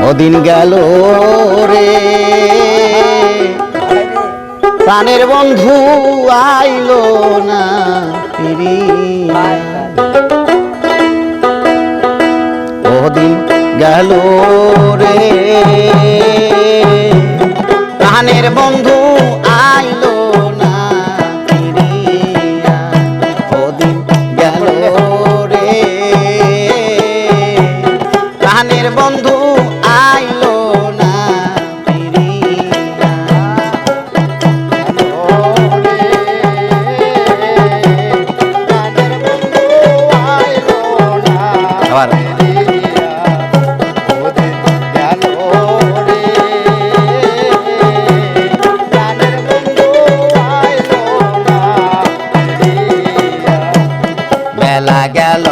ওদিন গেল রে প্রাণের বন্ধু আইলো না ফিরিয়া ওদিন গেল রে প্রাণের বন্ধু আইলো না ফিরিয়া ওদিন গেল রে প্রাণের বন্ধু আইলো না ফিরিয়া আবার বেলা গেল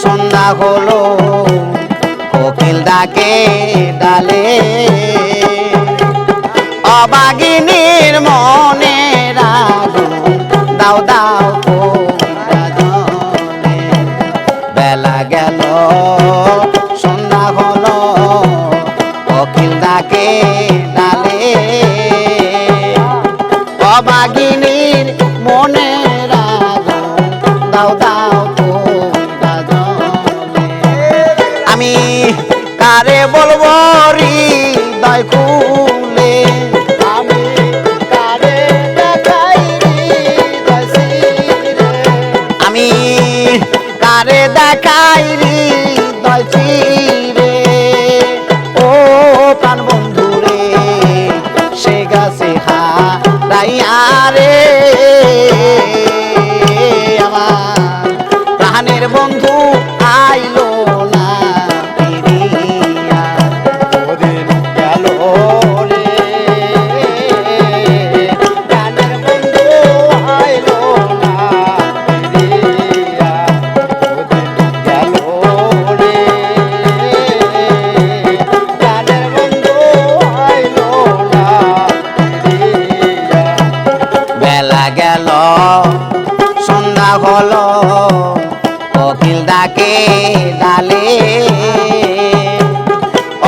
সন্ধ্যা হলো কোকিল ডাকে ডালে অবাগিনীর মনে আগুন দাও দাও কইরা জ্বলে। বেলা গেল সন্ধ্যা হলো কোকিল ডাকে ডালে অবাগিনীর মনে দাও দাও কইরা জ্বলে। আমি কারে বলবো হৃদয় খুলে আমি কারে দেখাই হৃদয় চিরে আমি কারে দেখাই হৃদয় চিরে ও প্রাণ বন্ধু রে সে গাছে হারাইয়া রে প্রাণের বন্ধু আইলো না ফিরিয়া ওদিন গেল রে প্রাণের বন্ধু আইলো না ফিরিয়া ওদিন গেল রে প্রাণের বন্ধু আইলো না ফিরিয়া বেলা গেল সন্ধ্যা হলো কোকিল ডাকে ডালে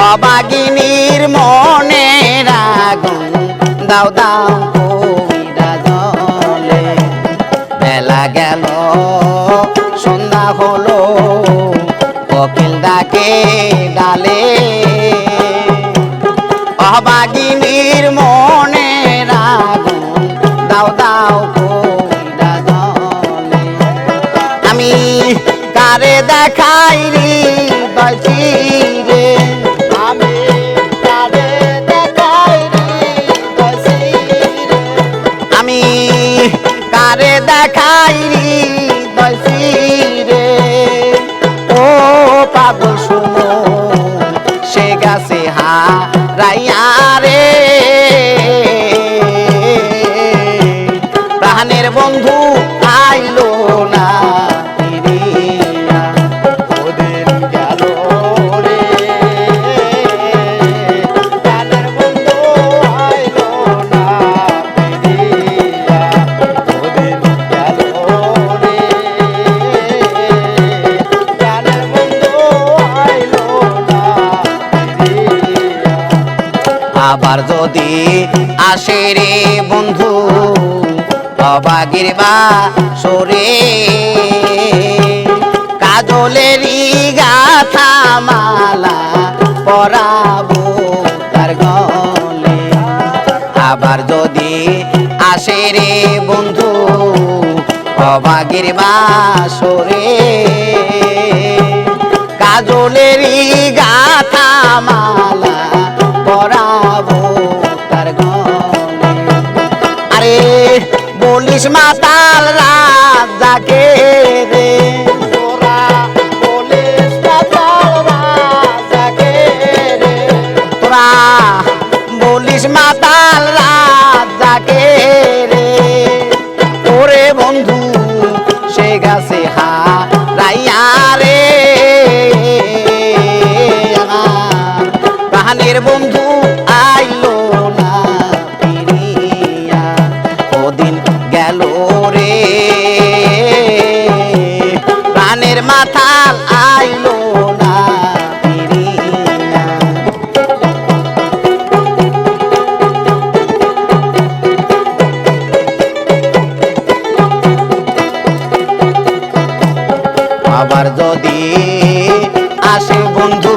অবাগিনীর মনে আগুন দাও দাও কইরা জ্বলে। বেলা গেল সন্ধ্যা হলো কোকিল ডাকে ডালে অবাগিনীর মনে আগুন দাও দাও কইরা জ্বলে। আমি কারে দেখাই হৃদয় চিরে আমি কারে দেখাই হৃদয় চিরে আমি কারে দেখাই হৃদয় চিরে ও পাগল শুনো সে গাছে হারাইয়া রে প্রাণের বন্ধু আইলো না ফিরিয়া ওদিন গেল রে প্রাণের বন্ধু আইলো না ফিরিয়া ওদিন গেল রে প্রাণের বন্ধু আইলো না ফিরিয়া আবার যদি আসে রে বন্ধু অবাগির বাসরে কাজলেরই গাথা মালা পরাবো তার গলে। আবার যদি আসে রে বন্ধু অবাগির বাসরে কাজলেরই গাথা মালা পরাবো তার গলে। আরে বলিস মাতাল রাত জাগে রে তোরা বলিস মাতাল রাত জাগে রে তোরা বলিস মাতাল রাত জাগে রে ওরে বন্ধু সে গাছে হারাইয়া রে প্রাণের বন্ধু আইলো না ফিরিয়া ওদিন গেল রে প্রাণের মাথাল আইলো না ফিরিয়া আসে বন্ধু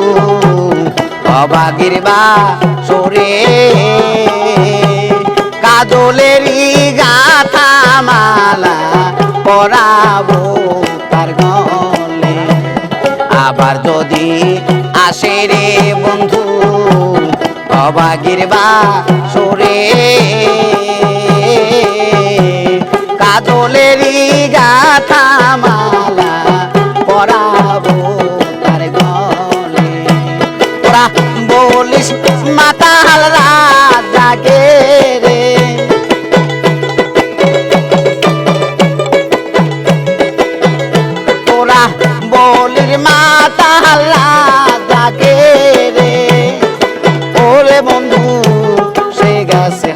অবাগের বাসরে কাজলেরই গাথা মালা পরাবো তার গলে আবার যদি আসে রে বন্ধু অবাগের বাসরে কাজলেরই গাথা মালা পরাবো তার গলে তোরা বলিস মাতাল রাত জাগে রে তোরা বলিস মাতাল রাত জাগে রে ওরে বন্ধু সে গেছে